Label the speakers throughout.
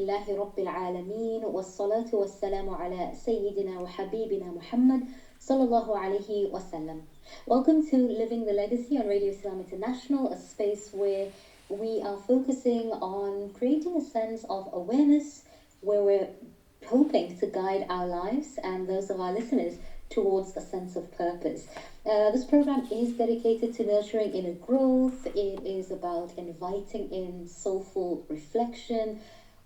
Speaker 1: لله رب العالمين والصلاة والسلام على سيدنا وحبيبنا محمد صلى الله عليه وسلم. Welcome to Living the Legacy on Radio Islam International, a space where we are focusing on creating a sense of awareness, where we're hoping to guide our lives and those of our listeners towards a sense of purpose. This program is dedicated to nurturing inner growth. It is about inviting in soulful reflection,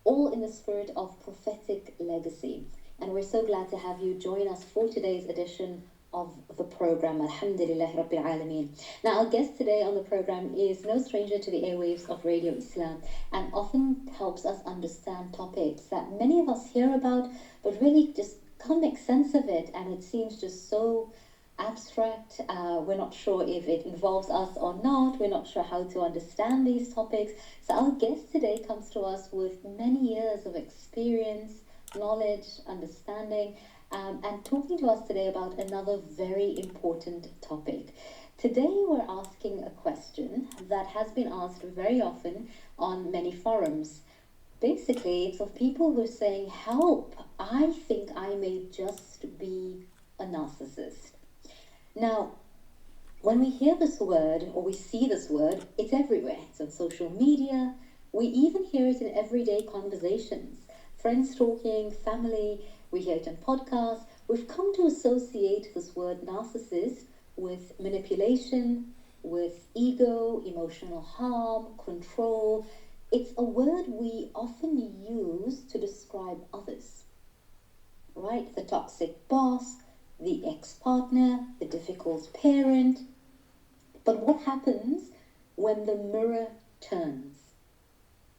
Speaker 1: all in the spirit of prophetic legacy. And we're so glad to have you join us for today's edition of the program. Alhamdulillah Rabbil Alameen. Now, our guest today on the program is no stranger to the airwaves of Radio Islam and often helps us understand topics that many of us hear about, but really just can't make sense of it. And it seems just so abstract. We're not sure if it involves us or not. We're not sure how to understand these topics. So our guest today comes to us with many years of experience, knowledge, understanding, and talking to us today about another very important topic. Today we're asking a question that has been asked very often on many forums. Basically, it's of people who are saying, help, I think I may just be a narcissist. Now, when we hear this word or we see this word, it's everywhere. It's on social media. We even hear it in everyday conversations. Friends talking, family, we hear it on podcasts. We've come to associate this word narcissist with manipulation, with ego, emotional harm, control. It's a word we often use to describe others, right? The toxic boss, the ex-partner, the difficult parent. But what happens when the mirror turns?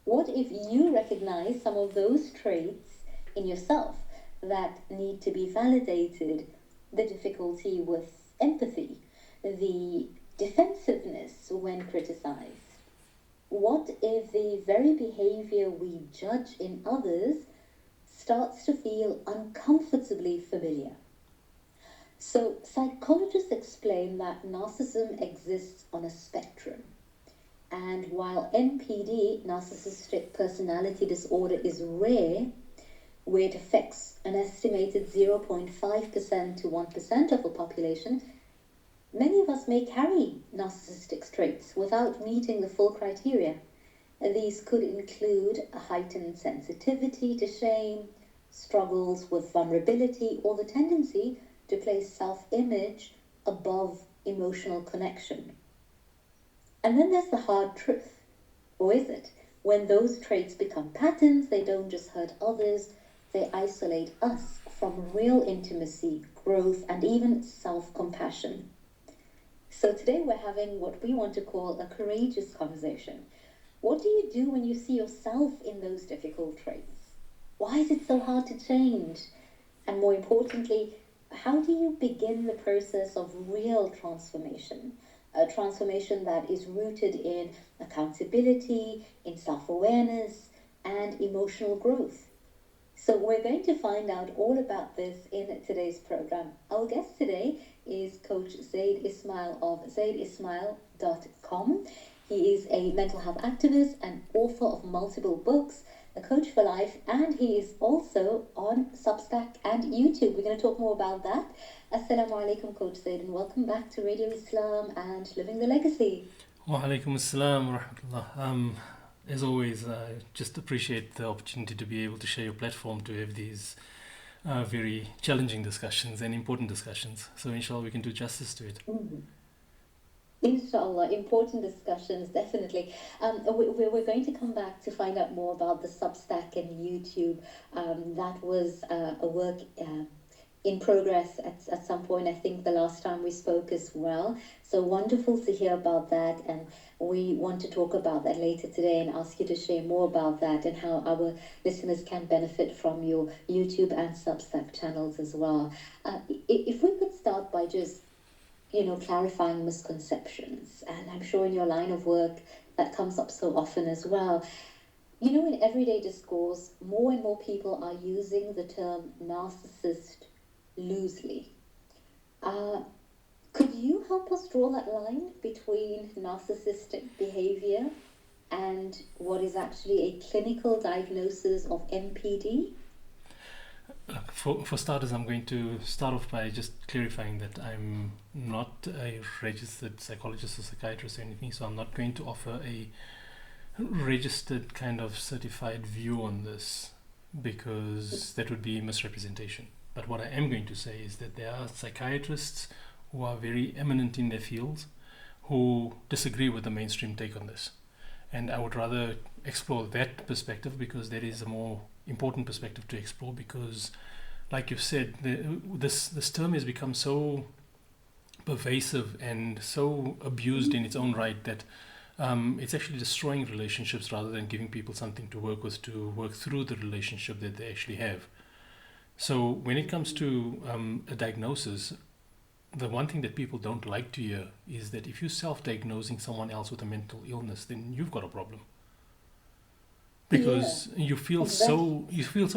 Speaker 1: What if you recognize some of those traits in yourself that need to be validated? The difficulty with empathy, the defensiveness when criticized. What if the very behavior we judge in others starts to feel uncomfortably familiar? So psychologists explain that narcissism exists on a spectrum. And while NPD, narcissistic personality disorder, is rare, where it affects an estimated 0.5% to 1% of the population, many of us may carry narcissistic traits without meeting the full criteria. These could include a heightened sensitivity to shame, struggles with vulnerability, or the tendency to place self-image above emotional connection. And then there's the hard truth, or is it? When those traits become patterns, they don't just hurt others, they isolate us from real intimacy, growth, and even self-compassion. So today we're having what we want to call a courageous conversation. What do you do when you see yourself in those difficult traits? Why is it so hard to change? And more importantly, how do you begin the process of real transformation? A transformation that is rooted in accountability, in self-awareness, and emotional growth. So we're going to find out all about this in today's program. Our guest today is Coach Zaid Ismail of zaidismail.com. He is a mental health activist and author of multiple books, a coach for life, and he is also on Substack and YouTube. We're going to talk more about that. Assalamu alaikum, Coach Zaid, and welcome back to Radio Islam and Living the Legacy.
Speaker 2: Wa alaikum assalam wa rahmatullah. As always, I just appreciate the opportunity to be able to share your platform to have these very challenging discussions and important discussions. So inshallah we can do justice to it.
Speaker 1: Mm-hmm. Inshallah, important discussions, definitely. We're going to come back to find out more about the Substack and YouTube. That was a work in progress at some point, I think the last time we spoke as well. So wonderful to hear about that, and we want to talk about that later today and ask you to share more about that and how our listeners can benefit from your YouTube and Substack channels as well. If we could start by just clarifying misconceptions. And I'm sure in your line of work that comes up so often as well. In everyday discourse, more and more people are using the term narcissist loosely. Could you help us draw that line between narcissistic behavior and what is actually a clinical diagnosis of NPD?
Speaker 2: For starters, I'm going to start off by just clarifying that I'm not a registered psychologist or psychiatrist or anything, so I'm not going to offer a registered kind of certified view on this, because that would be misrepresentation. But what I am going to say is that there are psychiatrists who are very eminent in their fields who disagree with the mainstream take on this. And I would rather explore that perspective, because that is a more important perspective to explore, because like you said, this term has become so pervasive and so abused in its own right that it's actually destroying relationships rather than giving people something to work with, to work through the relationship that they actually have. So when it comes to a diagnosis, the one thing that people don't like to hear is that if you're self-diagnosing someone else with a mental illness, then you've got a problem, because you feel so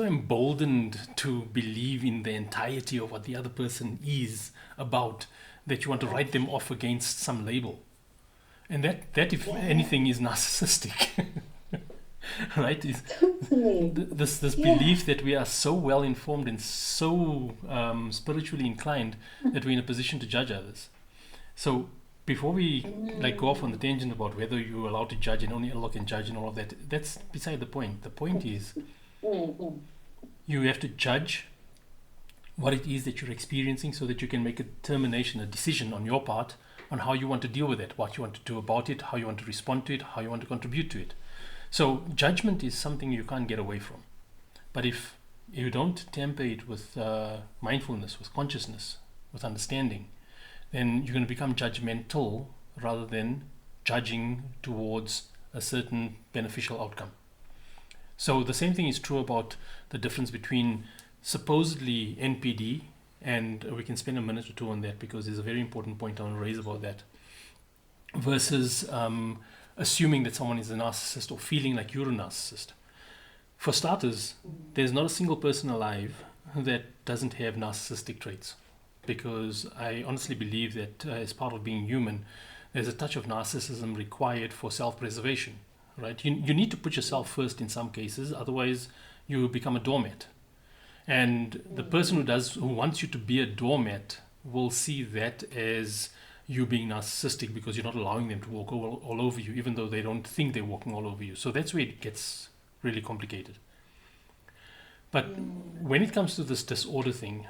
Speaker 2: emboldened to believe in the entirety of what the other person is about, that you want to write them off against some label, and that if anything is narcissistic. Right?
Speaker 1: Totally.
Speaker 2: This belief that we are so well informed and so spiritually inclined that we're in a position to judge others. So before we go off on the tangent about whether you're allowed to judge and only Allah can judge and all of that, that's beside the point. The point is you have to judge what it is that you're experiencing, so that you can make a determination, a decision on your part on how you want to deal with it, what you want to do about it, how you want to respond to it, how you want to contribute to it. So judgment is something you can't get away from. But if you don't temper it with mindfulness, with consciousness, with understanding, then you're going to become judgmental rather than judging towards a certain beneficial outcome. So the same thing is true about the difference between supposedly NPD, and we can spend a minute or two on that, because there's a very important point I want to raise about that, versus assuming that someone is a narcissist or feeling like you're a narcissist. For starters, there's not a single person alive that doesn't have narcissistic traits, because I honestly believe that as part of being human, there's a touch of narcissism required for self-preservation, right? You need to put yourself first in some cases, otherwise you become a doormat. And the person who wants you to be a doormat will see that as you being narcissistic, because you're not allowing them to walk all over you, even though they don't think they're walking all over you. So that's where it gets really complicated. But when it comes to this disorder thing,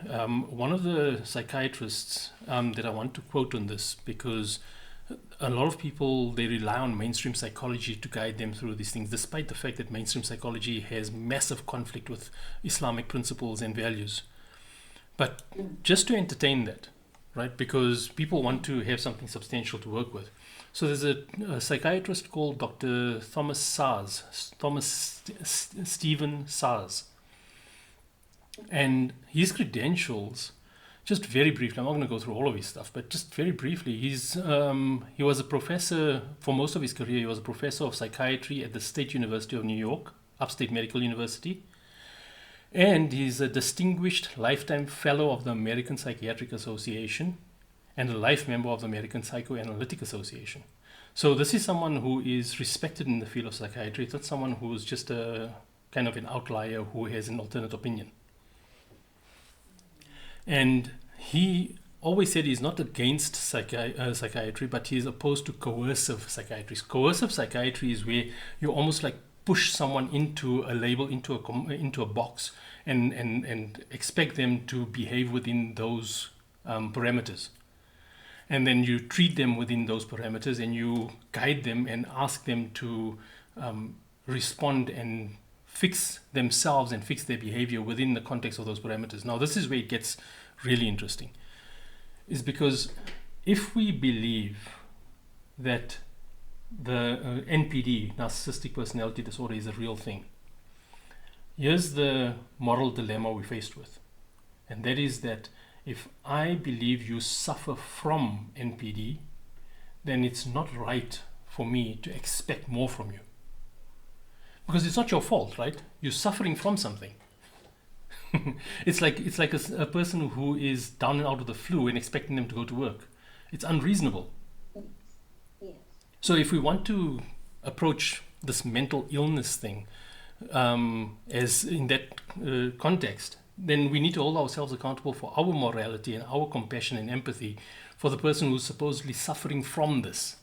Speaker 2: one of the psychiatrists that I want to quote on this, because a lot of people, they rely on mainstream psychology to guide them through these things, despite the fact that mainstream psychology has massive conflict with Islamic principles and values. But just to entertain that, right? Because people want to have something substantial to work with. So there's a psychiatrist called Dr. Thomas Stephen Sars. And his credentials, just very briefly, I'm not going to go through all of his stuff, but just very briefly, he was a professor, for most of his career, he was a professor of psychiatry at the State University of New York, Upstate Medical University. And he's a distinguished lifetime fellow of the American Psychiatric Association and a life member of the American Psychoanalytic Association. So this is someone who is respected in the field of psychiatry. It's not someone who's just a kind of an outlier who has an alternate opinion. And he always said he's not against psychiatry, but he's opposed to coercive psychiatry. Coercive psychiatry is where you almost like push someone into a label, into a box, and expect them to behave within those parameters. And then you treat them within those parameters, and you guide them and ask them to respond and fix themselves and fix their behavior within the context of those parameters. Now, this is where it gets really interesting, is because if we believe that the NPD, narcissistic personality disorder, is a real thing, here's the moral dilemma we're faced with. And that is that if I believe you suffer from NPD, then it's not right for me to expect more from you. Because it's not your fault, right? You're suffering from something. It's like a person who is down and out of the flu and expecting them to go to work. It's unreasonable.
Speaker 1: Yes.
Speaker 2: So if we want to approach this mental illness thing as in that context, then we need to hold ourselves accountable for our morality and our compassion and empathy for the person who's supposedly suffering from this.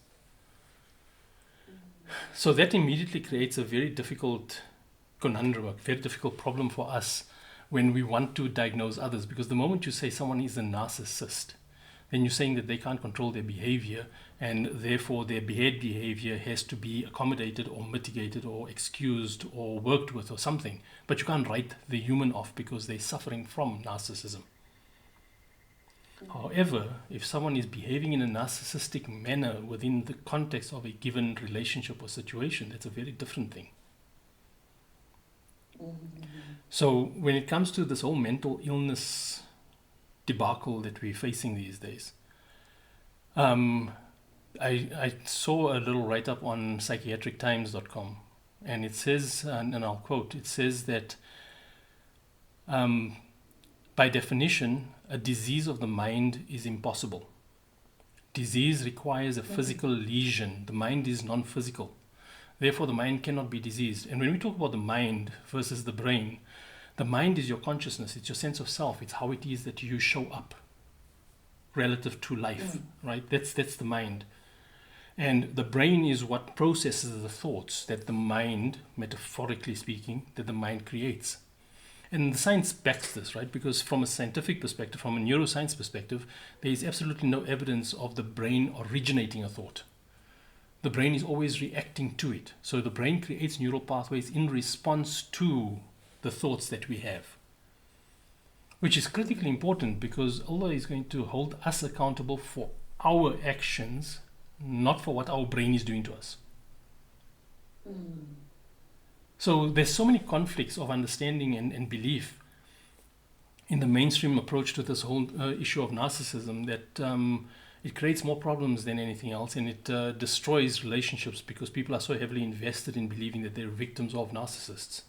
Speaker 2: So that immediately creates a very difficult conundrum, a very difficult problem for us when we want to diagnose others. Because the moment you say someone is a narcissist, then you're saying that they can't control their behavior, and therefore their bad behavior has to be accommodated or mitigated or excused or worked with or something. But you can't write the human off because they're suffering from narcissism. However, if someone is behaving in a narcissistic manner within the context of a given relationship or situation, that's a very different thing. So when it comes to this whole mental illness debacle that we're facing these days, I saw a little write-up on psychiatrictimes.com, and it says, and I'll quote, it says that by definition, a disease of the mind is impossible. Disease requires a physical lesion. The mind is non-physical. Therefore, the mind cannot be diseased. And when we talk about the mind versus the brain, the mind is your consciousness. It's your sense of self. It's how it is that you show up relative to life, right? That's the mind. And the brain is what processes the thoughts that the mind, metaphorically speaking, that the mind creates. And the science backs this, right? Because from a scientific perspective, from a neuroscience perspective, there is absolutely no evidence of the brain originating a thought. The brain is always reacting to it. So the brain creates neural pathways in response to the thoughts that we have, which is critically important because Allah is going to hold us accountable for our actions, not for what our brain is doing to us. So there's so many conflicts of understanding and belief in the mainstream approach to this whole issue of narcissism that it creates more problems than anything else, and it destroys relationships because people are so heavily invested in believing that they're victims of narcissists.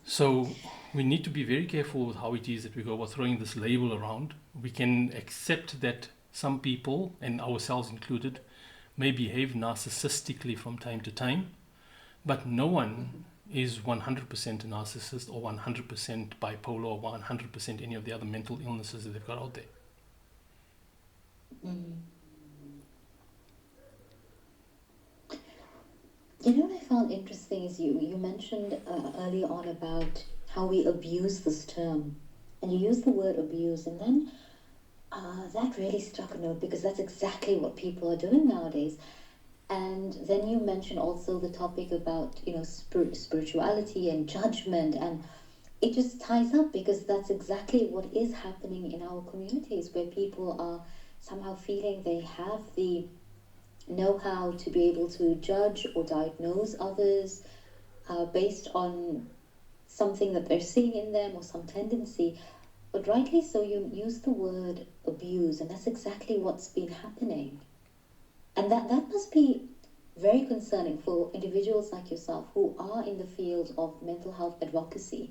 Speaker 2: So we need to be very careful with how it is that we go about throwing this label around. We can accept that some people, and ourselves included, may behave narcissistically from time to time, but no one is 100% a narcissist or 100% bipolar or 100% any of the other mental illnesses that they've got out there.
Speaker 1: You know what I found interesting is you mentioned earlier on about how we abuse this term, and you used the word abuse, and then that really struck a note because that's exactly what people are doing nowadays. And then you mentioned also the topic about spirituality and judgment, and it just ties up because that's exactly what is happening in our communities, where people are somehow feeling they have the know-how to be able to judge or diagnose others based on something that they're seeing in them or some tendency. But rightly so, you use the word abuse, and that's exactly what's been happening. And that must be very concerning for individuals like yourself who are in the field of mental health advocacy,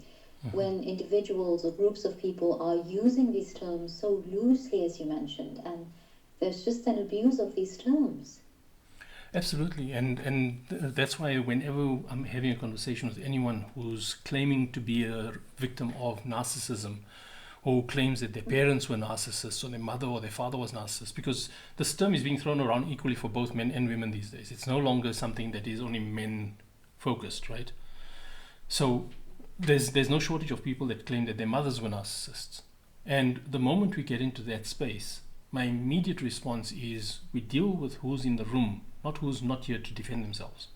Speaker 1: when individuals or groups of people are using these terms so loosely, as you mentioned, and there's just an abuse of these terms.
Speaker 2: Absolutely, and that's why whenever I'm having a conversation with anyone who's claiming to be a victim of narcissism, or claims that their parents were narcissists, or their mother or their father was narcissist, because this term is being thrown around equally for both men and women these days. It's no longer something that is only men focused, right? So there's no shortage of people that claim that their mothers were narcissists. And the moment we get into that space, my immediate response is we deal with who's in the room, not who's not here to defend themselves.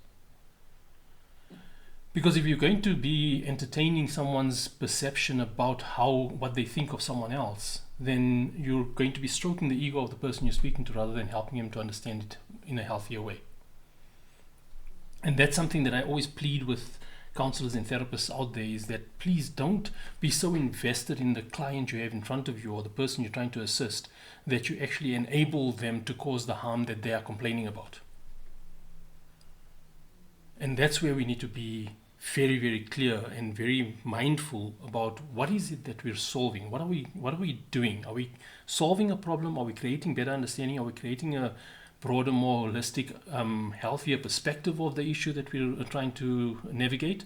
Speaker 2: Because if you're going to be entertaining someone's perception about what they think of someone else, then you're going to be stroking the ego of the person you're speaking to rather than helping him to understand it in a healthier way. And that's something that I always plead with counselors and therapists out there, is that please don't be so invested in the client you have in front of you or the person you're trying to assist that you actually enable them to cause the harm that they are complaining about. And that's where we need to be very, very clear and very mindful about what is it that we're solving. What are we doing? Are we solving a problem? Are we creating better understanding? Are we creating a broader, more holistic, healthier perspective of the issue that we're trying to navigate?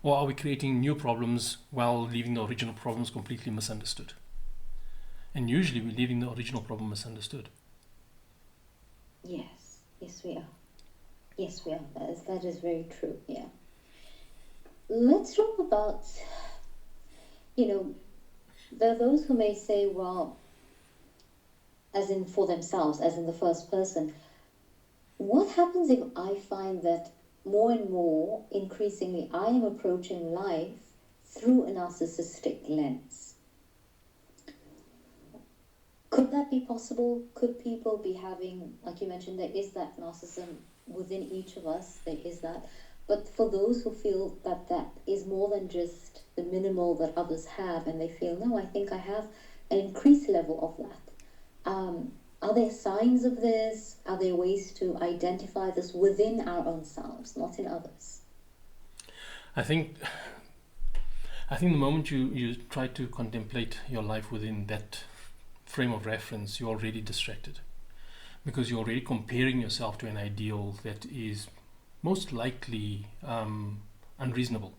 Speaker 2: Or are we creating new problems while leaving the original problems completely misunderstood? And usually we're leaving the original problem misunderstood.
Speaker 1: Yes, we are. Yes, we are. That is very true, yeah. Let's talk about, there are those who may say, well, as in for themselves, as in the first person, what happens if I find that more and more, increasingly, I am approaching life through a narcissistic lens? Could that be possible? Could people be having, like you mentioned, there is that narcissism within each of us, there is that. But for those who feel that that is more than just the minimal that others have, and they feel, no, I think I have an increased level of that. Are there signs of this? Are there ways to identify this within our own selves, not in others?
Speaker 2: I think the moment you try to contemplate your life within that frame of reference, you're already distracted, because you're already comparing yourself to an ideal that is most likely unreasonable.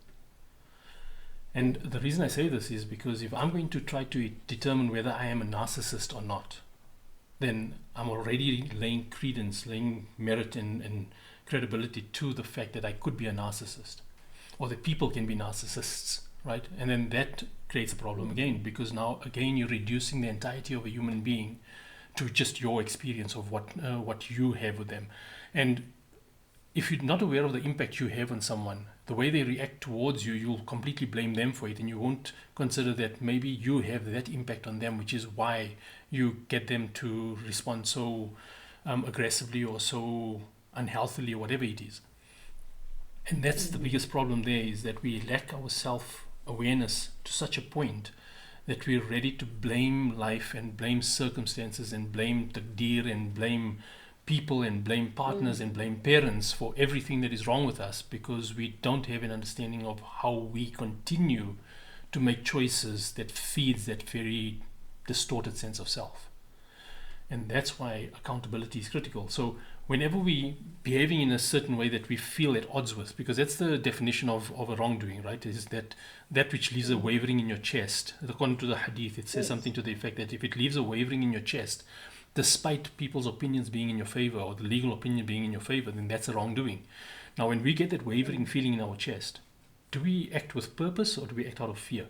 Speaker 2: And the reason I say this is because if I'm going to try to determine whether I am a narcissist or not, then I'm already laying credence, laying merit and credibility to the fact that I could be a narcissist, or that people can be narcissists, right? And then that creates a problem again, because now again you're reducing the entirety of a human being to just your experience of what you have with them. And if you're not aware of the impact you have on someone, the way they react towards you, you'll completely blame them for it, and you won't consider that maybe you have that impact on them, which is why you get them to respond so aggressively or so unhealthily or whatever it is. And that's the biggest problem there, is that we lack our self-awareness to such a point that we're ready to blame life and blame circumstances and blame taqdeer and blame people and blame partners and blame parents for everything that is wrong with us, because we don't have an understanding of how we continue to make choices that feeds that very distorted sense of self. And that's why accountability is critical. So whenever we behaving in a certain way that we feel at odds with, because that's the definition of a wrongdoing, right? Is that which leaves a wavering in your chest. According to the hadith, it says something to the effect that if it leaves a wavering in your chest, despite people's opinions being in your favor or the legal opinion being in your favor, then that's a wrongdoing. Now, when we get that wavering feeling in our chest, do we act with purpose or do we act out of fear?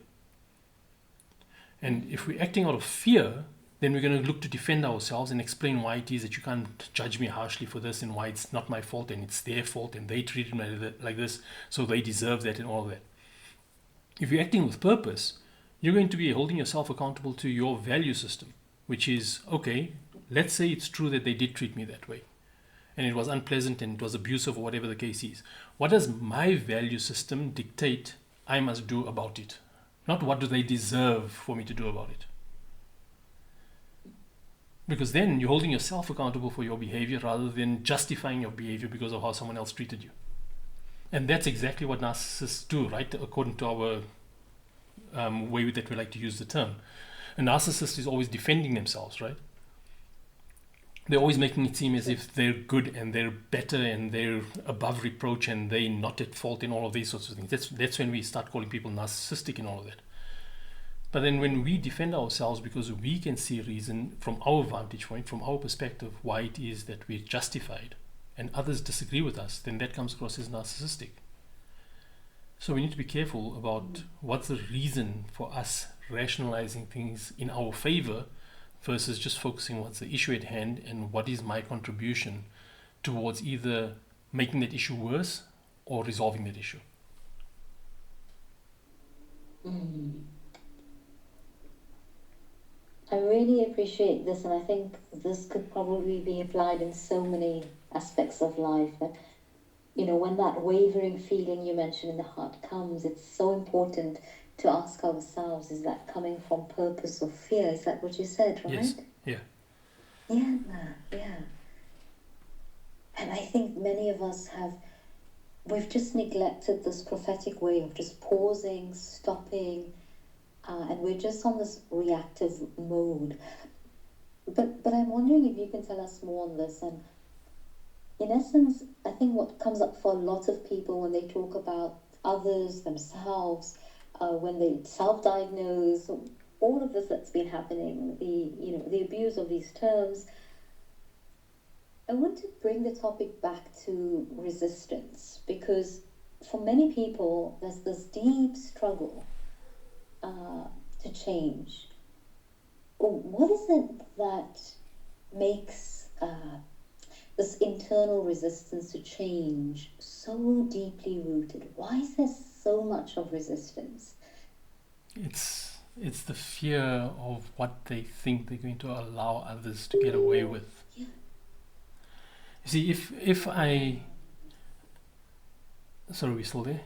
Speaker 2: And if we're acting out of fear, then we're going to look to defend ourselves and explain why it is that you can't judge me harshly for this, and why it's not my fault and it's their fault and they treated me like this, so they deserve that and all that. If you're acting with purpose, you're going to be holding yourself accountable to your value system, which is, okay, let's say it's true that they did treat me that way and it was unpleasant and it was abusive or whatever the case is. What does my value system dictate I must do about it? Not what do they deserve for me to do about it. Because then you're holding yourself accountable for your behavior rather than justifying your behavior because of how someone else treated you. And that's exactly what narcissists do, right? According to our way that we like to use the term. A narcissist is always defending themselves, right? They're always making it seem as if they're good and they're better and they're above reproach and they're not at fault in all of these sorts of things. That's when we start calling people narcissistic and all of that. But then when we defend ourselves because we can see a reason from our vantage point, from our perspective, why it is that we're justified, and others disagree with us, then that comes across as narcissistic. So we need to be careful about what's the reason for us rationalizing things in our favor versus just focusing on what's the issue at hand and what is my contribution towards either making that issue worse or resolving that issue.
Speaker 1: I really appreciate this, and I think this could probably be applied in so many aspects of life. That, when that wavering feeling you mentioned in the heart comes, it's so important to ask ourselves, is that coming from purpose or fear? Is that what you said, right?
Speaker 2: Yes. Yeah.
Speaker 1: Yeah. And I think many of us we've just neglected this prophetic way of just pausing, stopping, and we're just on this reactive mode. But I'm wondering if you can tell us more on this, and in essence, I think what comes up for a lot of people when they talk about others, themselves, when they self-diagnose, all of this that's been happening, the abuse of these terms. I want to bring the topic back to resistance because for many people, there's this deep struggle to change. What is it that makes this internal resistance to change so deeply rooted? Why is there so much of resistance?
Speaker 2: It's the fear of what they think they're going to allow others to get away with.
Speaker 1: Yeah.
Speaker 2: You see, if I... Sorry, we still there?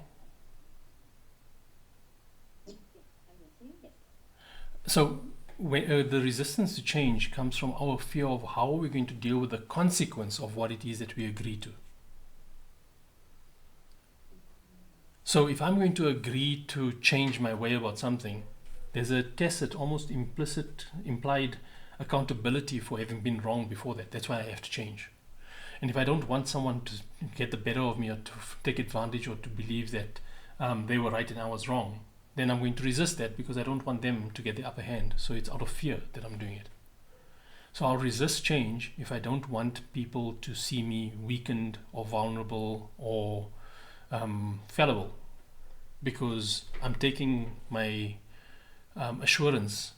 Speaker 2: So the resistance to change comes from our fear of how we're going to deal with the consequence of what it is that we agree to. So if I'm going to agree to change my way about something, there's a tacit, almost implicit, implied accountability for having been wrong before that. That's why I have to change. And if I don't want someone to get the better of me or to take advantage or to believe that they were right and I was wrong, then I'm going to resist that because I don't want them to get the upper hand. So it's out of fear that I'm doing it. So I'll resist change if I don't want people to see me weakened or vulnerable or fallible, because I'm taking my assurance,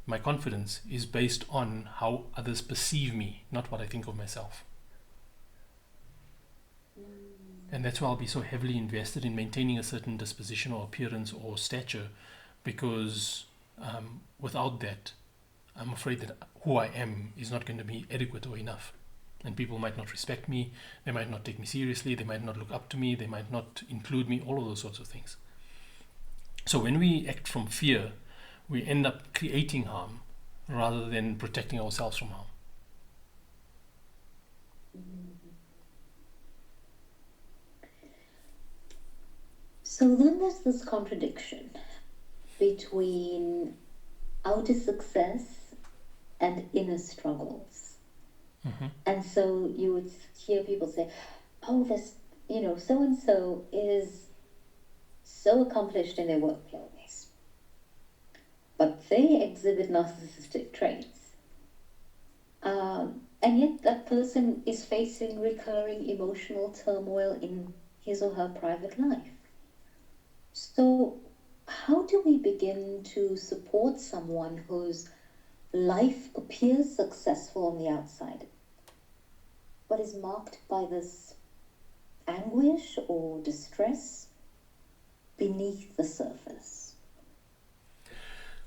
Speaker 2: my confidence is based on how others perceive me, not what I think of myself. And that's why I'll be so heavily invested in maintaining a certain disposition or appearance or stature, because without that, I'm afraid that who I am is not going to be adequate or enough. And people might not respect me, they might not take me seriously, they might not look up to me, they might not include me, all of those sorts of things. So when we act from fear, we end up creating harm rather than protecting ourselves from harm.
Speaker 1: So then there's this contradiction between outer success and inner struggles.
Speaker 2: Mm-hmm.
Speaker 1: And so you would hear people say, oh, this, so and so is so accomplished in their workplace, but they exhibit narcissistic traits. And yet that person is facing recurring emotional turmoil in his or her private life. So, how do we begin to support someone whose life appears successful on the outside, but is marked by this anguish or distress beneath the surface?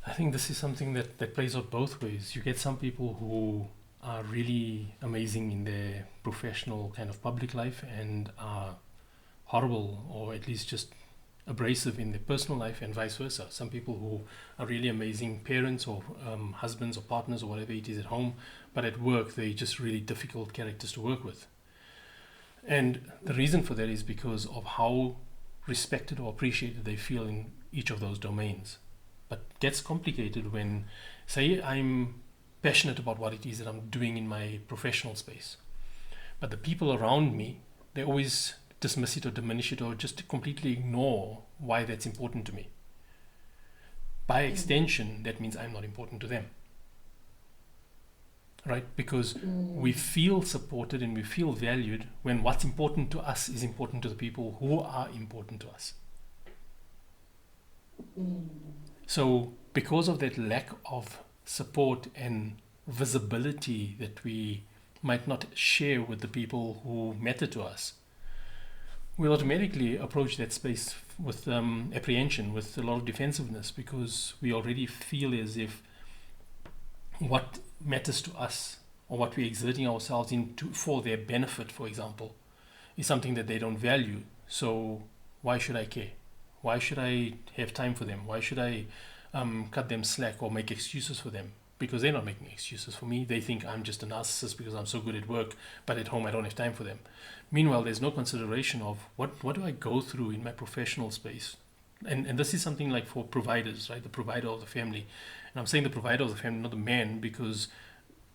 Speaker 2: I think this is something that plays out both ways. You get some people who are really amazing in their professional kind of public life and are horrible or at least just abrasive in their personal life, and vice versa. Some people who are really amazing parents or husbands or partners or whatever it is at home, but at work they're just really difficult characters to work with. And the reason for that is because of how respected or appreciated they feel in each of those domains. But it gets complicated when, say, I'm passionate about what it is that I'm doing in my professional space, but the people around me, they always dismiss it or diminish it or just completely ignore why that's important to me. By extension, that means I'm not important to them. Right? Because we feel supported and we feel valued when what's important to us is important to the people who are important to us. So because of that lack of support and visibility that we might not share with the people who matter to us, we'll automatically approach that space with apprehension, with a lot of defensiveness, because we already feel as if what matters to us or what we're exerting ourselves into for their benefit, for example, is something that they don't value. So why should I care? Why should I have time for them? Why should I cut them slack or make excuses for them? Because they're not making excuses for me. They think I'm just a narcissist because I'm so good at work, but at home I don't have time for them. Meanwhile, there's no consideration of what do I go through in my professional space. And this is something like for providers, right? The provider of the family. And I'm saying the provider of the family, not the man, because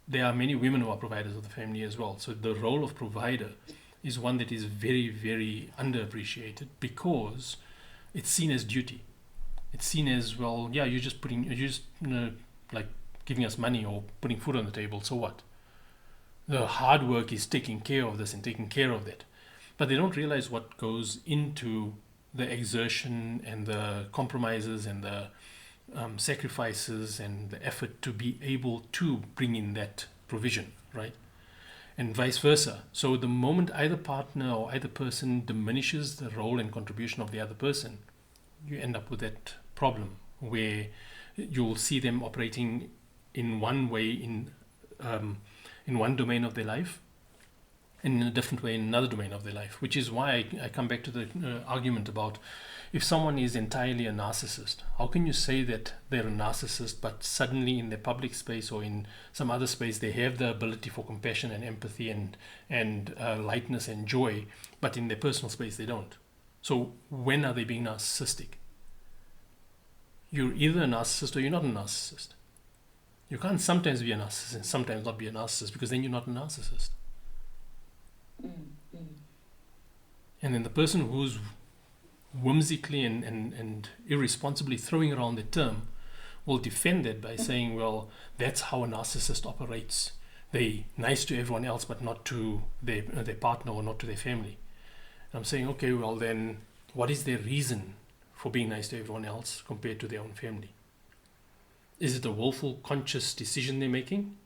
Speaker 2: there are many women who are providers of the family as well. So the role of provider is one that is very, very underappreciated because it's seen as duty. It's seen as, well, yeah, you're just like giving us money or putting food on the table, so what? The hard work is taking care of this and taking care of that. But they don't realize what goes into the exertion and the compromises and the sacrifices and the effort to be able to bring in that provision, right? And vice versa. So the moment either partner or either person diminishes the role and contribution of the other person, you end up with that problem where you'll see them operating in one way in one domain of their life, and in a different way in another domain of their life, which is why I come back to the argument about if someone is entirely a narcissist, how can you say that they're a narcissist, but suddenly in their public space or in some other space they have the ability for compassion and empathy and lightness and joy, but in their personal space they don't? So when are they being narcissistic? You're either a narcissist or you're not a narcissist. You can't sometimes be a narcissist and sometimes not be a narcissist, because then you're not a narcissist. And then the person who's whimsically and irresponsibly throwing around the term will defend it by saying, well, that's how a narcissist operates. They're nice to everyone else, but not to their partner or not to their family. And I'm saying, okay, well then, what is their reason for being nice to everyone else compared to their own family? Is it a willful, conscious decision they're making?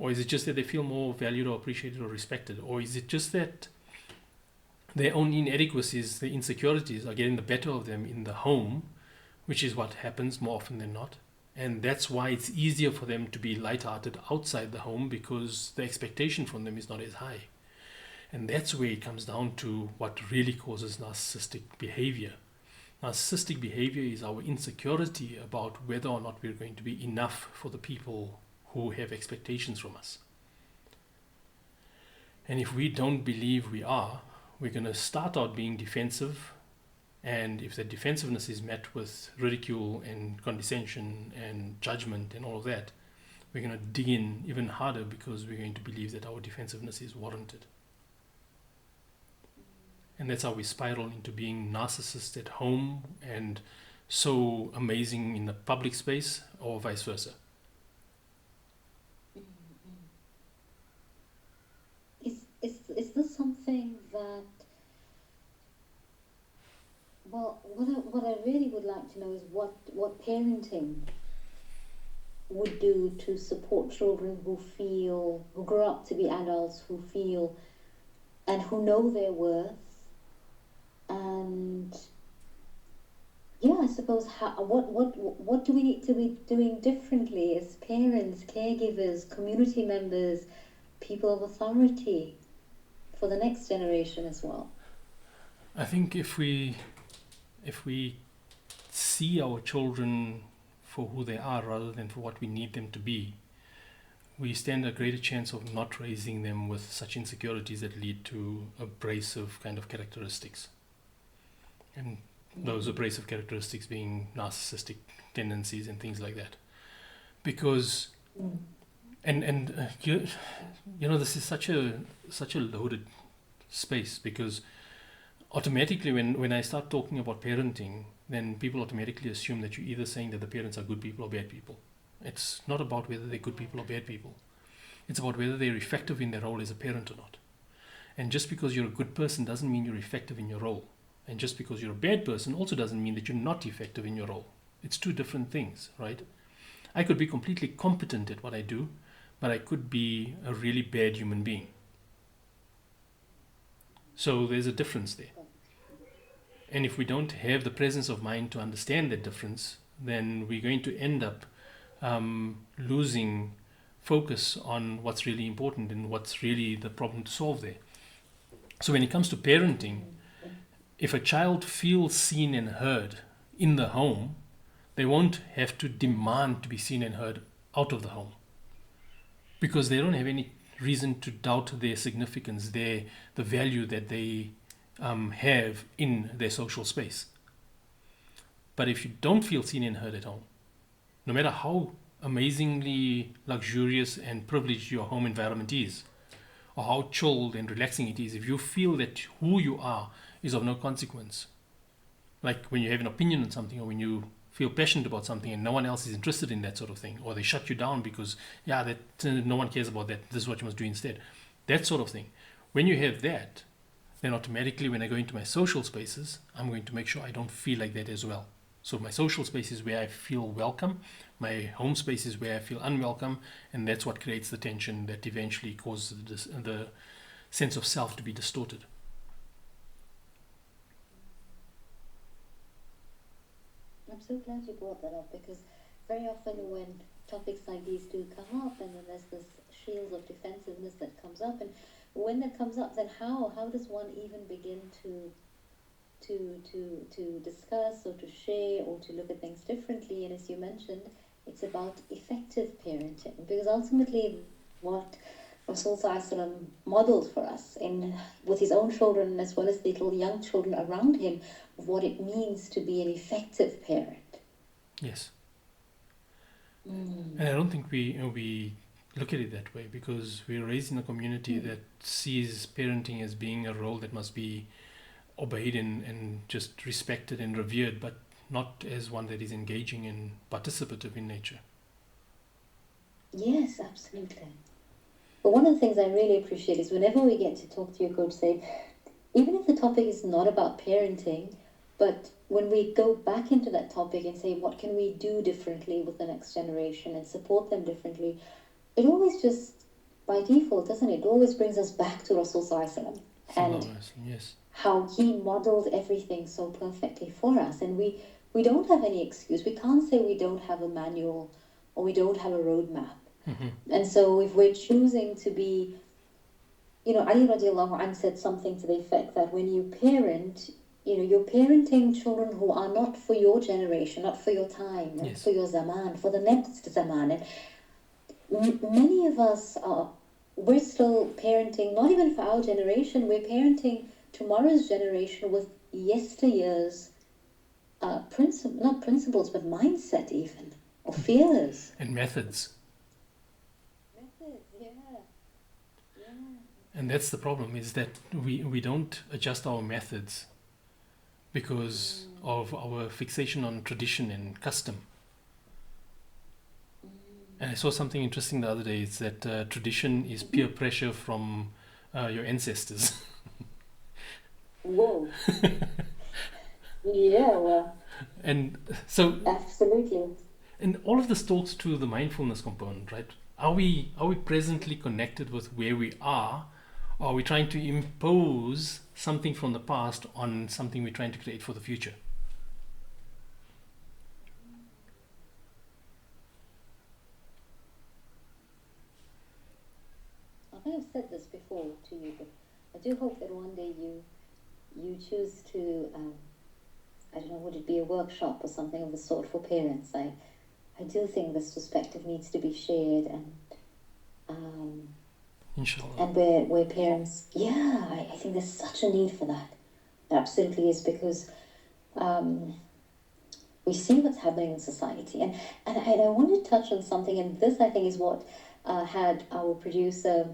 Speaker 2: Or is it just that they feel more valued or appreciated or respected? Or is it just that their own inadequacies, their insecurities are getting the better of them in the home, which is what happens more often than not? And that's why it's easier for them to be lighthearted outside the home, because the expectation from them is not as high. And that's where it comes down to what really causes narcissistic behavior. Narcissistic behavior is our insecurity about whether or not we're going to be enough for the people who have expectations from us. And if we don't believe we are, we're going to start out being defensive. And if that defensiveness is met with ridicule and condescension and judgment and all of that, we're going to dig in even harder, because we're going to believe that our defensiveness is warranted. And that's how we spiral into being narcissists at home and so amazing in the public space, or vice versa.
Speaker 1: Is this something that, well, what I really would like to know is what parenting would do to support children who grow up to be adults, who feel and who know their worth. And yeah, I suppose what do we need to be doing differently as parents, caregivers, community members, people of authority, for the next generation as well?
Speaker 2: I think if we see our children for who they are rather than for what we need them to be, we stand a greater chance of not raising them with such insecurities that lead to abrasive kind of characteristics. And those abrasive characteristics being narcissistic tendencies and things like that. Because, you know, this is such a loaded space, because automatically when I start talking about parenting, then people automatically assume that you're either saying that the parents are good people or bad people. It's not about whether they're good people or bad people. It's about whether they're effective in their role as a parent or not. And just because you're a good person doesn't mean you're effective in your role. And just because you're a bad person also doesn't mean that you're not effective in your role. It's two different things, right? I could be completely competent at what I do, but I could be a really bad human being. So there's a difference there. And if we don't have the presence of mind to understand that difference, then we're going to end up losing focus on what's really important and what's really the problem to solve there. So when it comes to parenting, if a child feels seen and heard in the home, they won't have to demand to be seen and heard out of the home, because they don't have any reason to doubt their significance, the value that they have in their social space. But if you don't feel seen and heard at home, no matter how amazingly luxurious and privileged your home environment is, or how chilled and relaxing it is if you feel that who you are is of no consequence. Like when you have an opinion on something, or when you feel passionate about something and no one else is interested in that sort of thing, or they shut you down because no one cares about that, this is what you must do instead, that sort of thing. When you have that, then automatically when I go into my social spaces, I'm going to make sure I don't feel like that as well. So my social space is where I feel welcome, my home space is where I feel unwelcome, and that's what creates the tension that eventually causes the sense of self to be distorted.
Speaker 1: I'm so glad you brought that up, because very often when topics like these do come up, and then there's this shield of defensiveness that comes up, and when that comes up, then how does one even begin to discuss or to share or to look at things differently? And as you mentioned, it's about effective parenting, because ultimately what Rasul modeled for us with his own children as well as the little young children around him, of what it means to be an effective parent.
Speaker 2: Yes. And I don't think we look at it that way, because we're raised in a community that sees parenting as being a role that must be obeyed and just respected and revered, but not as one that is engaging and participative in nature.
Speaker 1: Yes, absolutely. But one of the things I really appreciate is whenever we get to talk to your coach, say, even if the topic is not about parenting, but when we go back into that topic and say, what can we do differently with the next generation and support them differently, it always just, by default, doesn't it? It always brings us back to Rasul Sallallahu and
Speaker 2: yes,
Speaker 1: how he modeled everything so perfectly for us. And we don't have any excuse. We can't say we don't have a manual or we don't have a roadmap. And so if we're choosing to be, Ali radiallahu anh said something to the effect that when you parent, you're parenting children who are not for your generation, not for your time, not for your zaman, for the next zaman. And many of us we're still parenting, not even for our generation, we're parenting tomorrow's generation with yesteryear's not principles, but mindset even, or fears.
Speaker 2: And methods.
Speaker 1: Yeah.
Speaker 2: And that's the problem, is that we don't adjust our methods because of our fixation on tradition and custom. And I saw something interesting the other day, is that tradition is peer pressure from your ancestors.
Speaker 1: Whoa. Yeah, well.
Speaker 2: And so...
Speaker 1: Absolutely.
Speaker 2: And all of this talks to the mindfulness component, right? Are we presently connected with where we are, or are we trying to impose something from the past on something we're trying to create for the future?
Speaker 1: I have said this before to you, but I do hope that one day you choose to, I don't know, would it be a workshop or something of the sort for parents? I do think this perspective needs to be shared, and
Speaker 2: Inshallah.
Speaker 1: And where parents, I think there's such a need for that. There absolutely is, because we see what's happening in society. And I want to touch on something, and this I think is what had our producer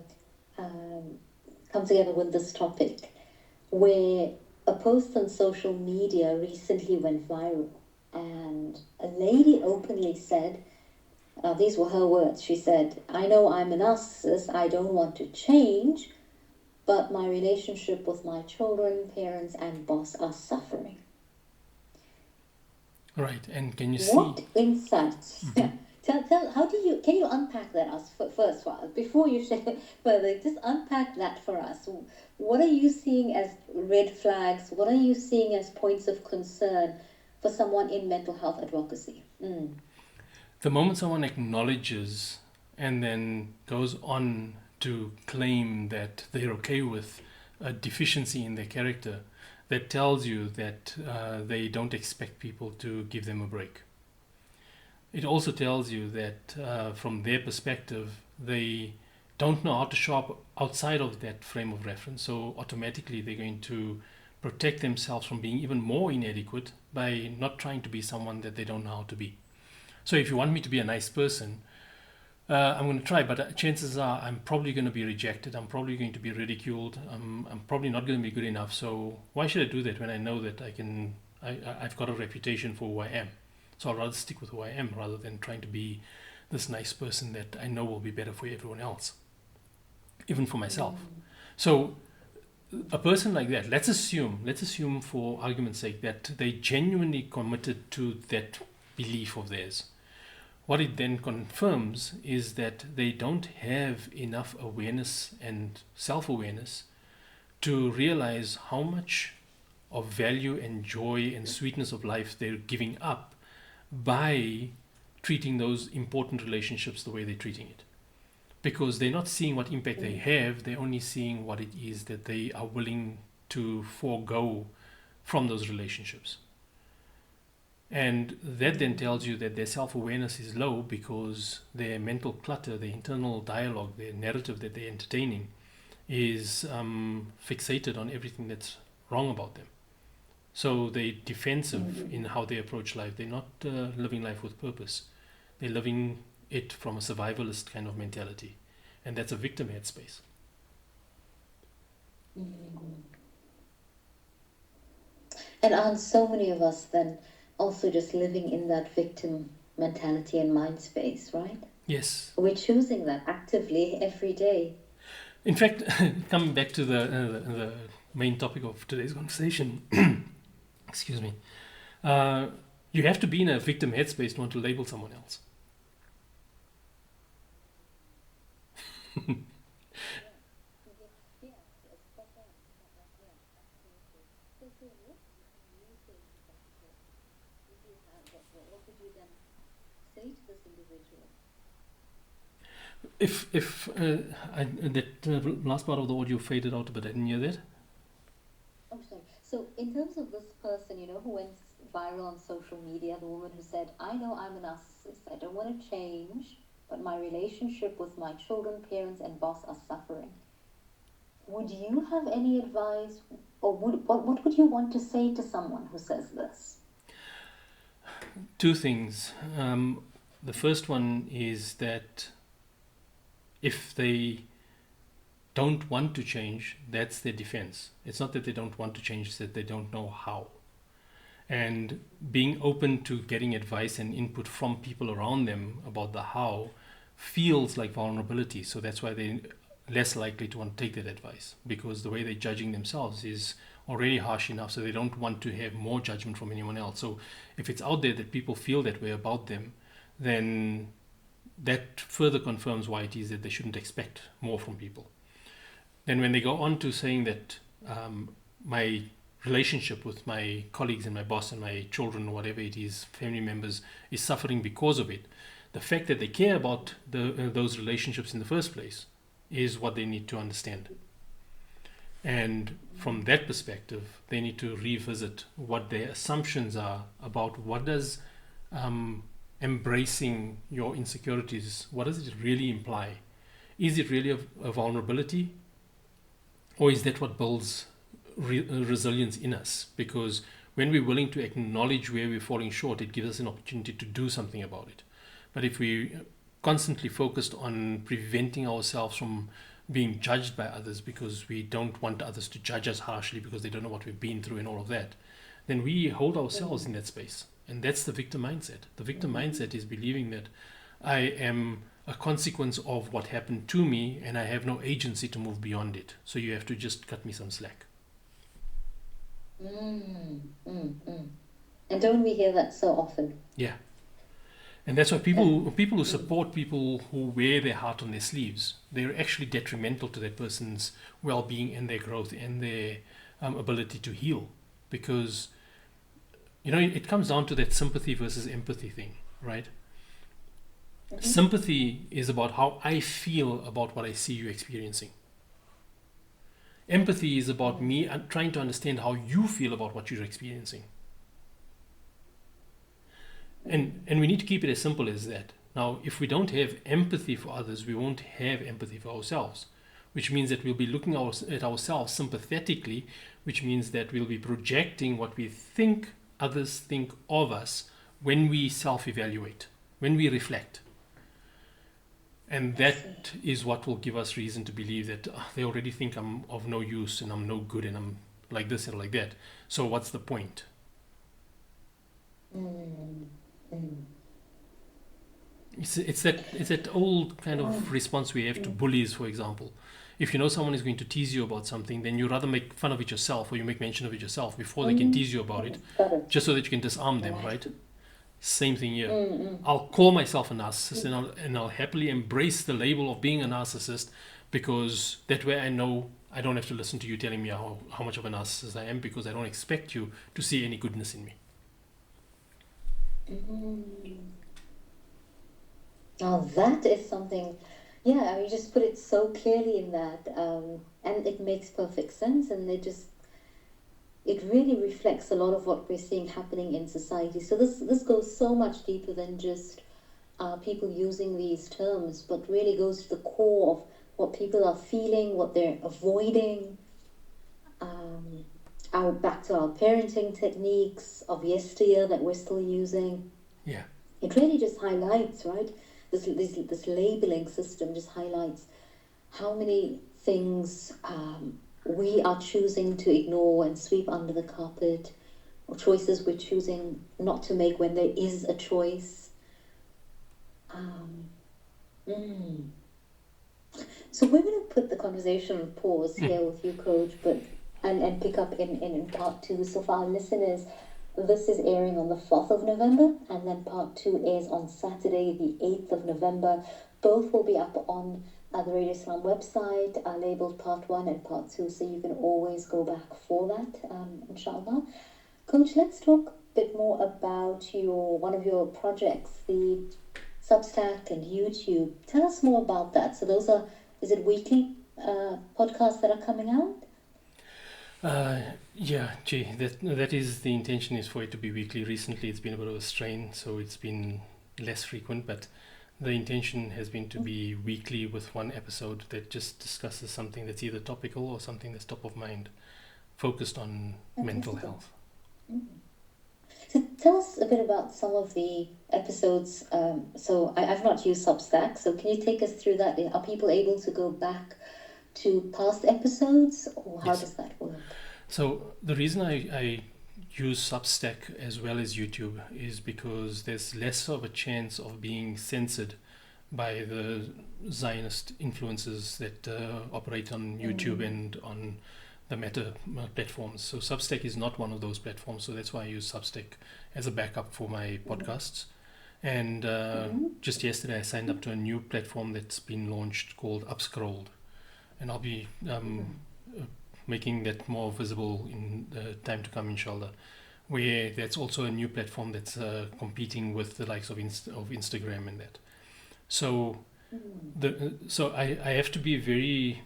Speaker 1: come together with this topic, where a post on social media recently went viral, and a lady openly said, these were her words, she said, "I know I'm a narcissist, I don't want to change, but my relationship with my children, parents and boss are suffering."
Speaker 2: Right, and can you
Speaker 1: what
Speaker 2: see...
Speaker 1: insights? Mm-hmm. Tell, can you unpack that us first, before you share further, just unpack that for us. What are you seeing as red flags? What are you seeing as points of concern for someone in mental health advocacy?
Speaker 2: The moment someone acknowledges and then goes on to claim that they're okay with a deficiency in their character, that tells you that they don't expect people to give them a break. It also tells you that from their perspective, they don't know how to show up outside of that frame of reference. So automatically they're going to protect themselves from being even more inadequate by not trying to be someone that they don't know how to be. So if you want me to be a nice person, I'm going to try, but chances are I'm probably going to be rejected. I'm probably going to be ridiculed. I'm probably not going to be good enough. So why should I do that when I know that I've got a reputation for who I am? So I'll rather stick with who I am rather than trying to be this nice person that I know will be better for everyone else, even for myself. So a person like that, let's assume for argument's sake that they genuinely committed to that belief of theirs. What it then confirms is that they don't have enough awareness and self-awareness to realize how much of value and joy and sweetness of life they're giving up by treating those important relationships the way they're treating it. Because they're not seeing what impact they have, they're only seeing what it is that they are willing to forego from those relationships. And that then tells you that their self-awareness is low because their mental clutter, their internal dialogue, their narrative that they're entertaining is fixated on everything that's wrong about them. So they're defensive in how they approach life. They're not living life with purpose. They're living it from a survivalist kind of mentality. And that's a victim headspace.
Speaker 1: And aren't so many of us then also just living in that victim mentality and mind space, right?
Speaker 2: Yes.
Speaker 1: We're choosing that actively every day.
Speaker 2: In fact, coming back to the main topic of today's conversation, excuse me, you have to be in a victim headspace not to label someone else. If that last part of the audio faded out a bit, I didn't hear that.
Speaker 1: Oh, sorry. So, in terms of this person, who went viral on social media, the woman who said, I know I'm a narcissist, I don't want to change, but my relationship with my children, parents, and boss are suffering. Would you have any advice, or what would you want to say to someone who says this?
Speaker 2: Two things. The first one is that if they don't want to change, that's their defense. It's not that they don't want to change, it's that they don't know how. And being open to getting advice and input from people around them about the how feels like vulnerability. So that's why they're less likely to want to take that advice, because the way they're judging themselves is already harsh enough, so they don't want to have more judgment from anyone else. So if it's out there that people feel that way about them, then that further confirms why it is that they shouldn't expect more from people. Then when they go on to saying that my relationship with my colleagues and my boss and my children, whatever it is, family members, is suffering because of it, the fact that they care about those relationships in the first place is what they need to understand. And from that perspective, they need to revisit what their assumptions are about what does embracing your insecurities, what does it really imply? Is it really a vulnerability? Or is that what builds resilience in us? Because when we're willing to acknowledge where we're falling short, it gives us an opportunity to do something about it. But if we constantly focused on preventing ourselves from being judged by others because we don't want others to judge us harshly because they don't know what we've been through and all of that, then we hold ourselves in that space. And that's the victim mindset. The victim mindset is believing that I am a consequence of what happened to me and I have no agency to move beyond it. So you have to just cut me some slack.
Speaker 1: And don't we hear that so often?
Speaker 2: Yeah. And that's why people who support people who wear their heart on their sleeves, they're actually detrimental to that person's well-being and their growth and their ability to heal. Because, it comes down to that sympathy versus empathy thing, right? Mm-hmm. Sympathy is about how I feel about what I see you experiencing. Empathy is about me trying to understand how you feel about what you're experiencing. And we need to keep it as simple as that. Now, if we don't have empathy for others, we won't have empathy for ourselves, which means that we'll be looking at ourselves sympathetically, which means that we'll be projecting what we think others think of us when we self-evaluate, when we reflect. And that is what will give us reason to believe that they already think I'm of no use and I'm no good and I'm like this and like that. So what's the point? It's that old kind of response we have to bullies, for example. If you know someone is going to tease you about something, then you rather make fun of it yourself, or you make mention of it yourself before they can tease you about it, just so that you can disarm them, right? Same thing here. I'll call myself a narcissist, and I'll happily embrace the label of being a narcissist, because that way I know I don't have to listen to you telling me how much of a narcissist I am, because I don't expect you to see any goodness in me.
Speaker 1: Now that is something, yeah, I mean, you just put it so clearly in that, and it makes perfect sense, and it really reflects a lot of what we're seeing happening in society. So this goes so much deeper than just people using these terms, but really goes to the core of what people are feeling, what they're avoiding. Back to our parenting techniques of yesteryear that we're still using.
Speaker 2: Yeah.
Speaker 1: It really just highlights, right? This labeling system just highlights how many things we are choosing to ignore and sweep under the carpet, or choices we're choosing not to make when there is a choice. So we're going to put the conversation on pause here with you, Coach, and pick up in part 2. So for our listeners, this is airing on the 4th of November, and then part 2 airs on Saturday, the 8th of November. Both will be up on the Radio Islam website, labeled part 1 and part 2, so you can always go back for that, inshallah. Coach, let's talk a bit more about one of your projects, the Substack and YouTube. Tell us more about that. So those are, is it weekly podcasts that are coming out?
Speaker 2: That is the intention, is for it to be weekly. Recently it's been a bit of a strain, so it's been less frequent, but the intention has been to be weekly with one episode that just discusses something that's either topical or something that's top of mind, focused on mental health.
Speaker 1: So tell us a bit about some of the episodes. So I've not used Substack, so can you take us through that? Are people able to go back to past episodes, or how does that work?
Speaker 2: So the reason I use Substack as well as YouTube is because there's less of a chance of being censored by the Zionist influences that operate on YouTube and on the Meta platforms. So Substack is not one of those platforms, so that's why I use Substack as a backup for my podcasts. And just yesterday I signed up to a new platform that's been launched called Upscrolled, and I'll be making that more visible in the time to come, inshallah, where that's also a new platform that's competing with the likes of Instagram and that. So I have to be very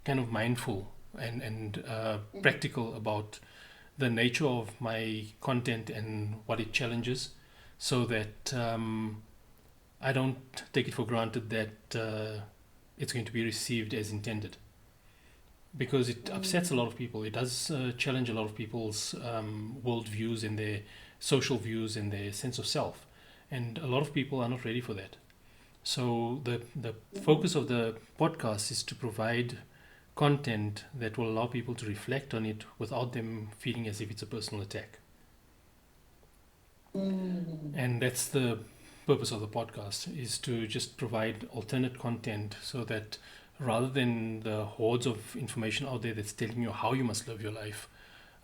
Speaker 2: kind of mindful and practical about the nature of my content and what it challenges, so that I don't take it for granted that it's going to be received as intended, because it upsets a lot of people. It does challenge a lot of people's world views and their social views and their sense of self, and a lot of people are not ready for that. So the focus of the podcast is to provide content that will allow people to reflect on it without them feeling as if it's a personal attack. And that's the purpose of the podcast, is to just provide alternate content, so that rather than the hordes of information out there that's telling you how you must live your life,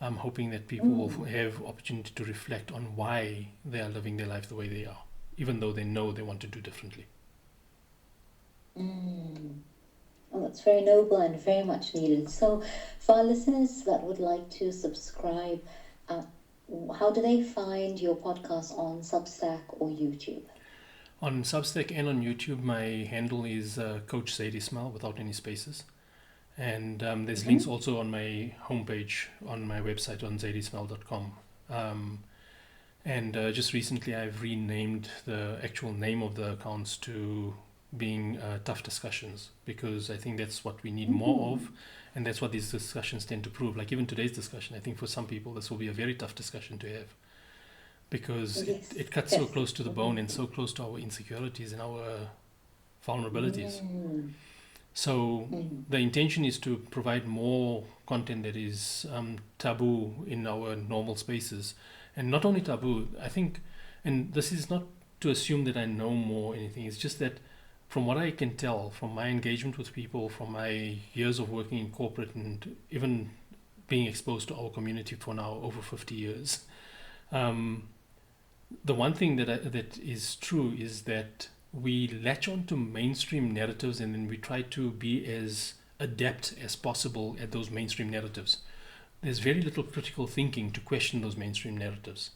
Speaker 2: I'm hoping that people will have opportunity to reflect on why they are living their life the way they are, even though they know they want to do differently.
Speaker 1: Well, that's very noble and very much needed. So for our listeners that would like to subscribe, how do they find your podcast on Substack or YouTube?
Speaker 2: On Substack and on YouTube, my handle is Coach Zaid Ismail without any spaces. And there's links also on my homepage on my website on zaidismail.com. And just recently I've renamed the actual name of the accounts to being Tough Discussions, because I think that's what we need more of, and that's what these discussions tend to prove. Like even today's discussion, I think for some people this will be a very tough discussion to have, because it cuts so close to the bone and so close to our insecurities and our vulnerabilities. So the intention is to provide more content that is taboo in our normal spaces. And not only taboo, I think, and this is not to assume that I know more or anything, it's just that from what I can tell, from my engagement with people, from my years of working in corporate and even being exposed to our community for now over 50 years, the one thing that is true is that we latch on to mainstream narratives and then we try to be as adept as possible at those mainstream narratives. There's very little critical thinking to question those mainstream narratives.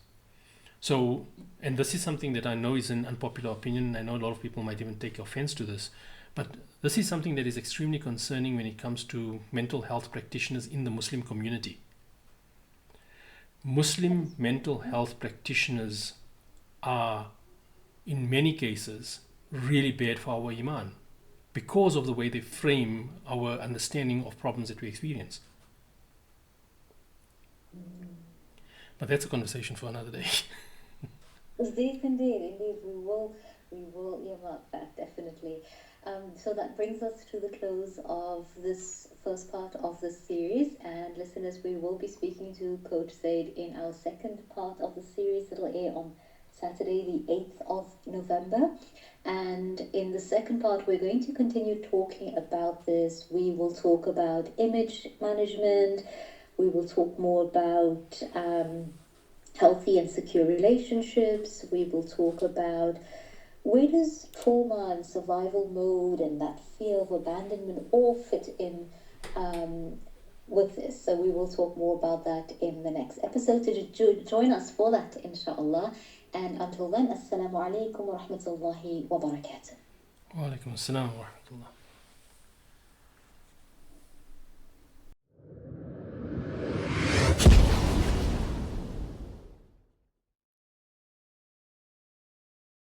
Speaker 2: So, and this is something that I know is an unpopular opinion. I know a lot of people might even take offense to this, but this is something that is extremely concerning when it comes to mental health practitioners in the Muslim community. Muslim mental health practitioners are, in many cases, really bad for our iman because of the way they frame our understanding of problems that we experience. But that's a conversation for another day.
Speaker 1: Indeed, we will earmark that definitely. So that brings us to the close of this first part of this series, and listeners, we will be speaking to Coach Zaid in our second part of the series that will air on Saturday the 8th of November. And in the second part, we're going to continue talking about this. We will talk about image management. We will talk more about healthy and secure relationships. We will talk about where does trauma and survival mode and that fear of abandonment all fit in with this. So we will talk more about that in the next episode. To join us for that, inshallah. And until then, assalamu alaikum wa rahmatullahi wa barakatuh.
Speaker 2: Wa alaikum assalam wa rahmatullahi.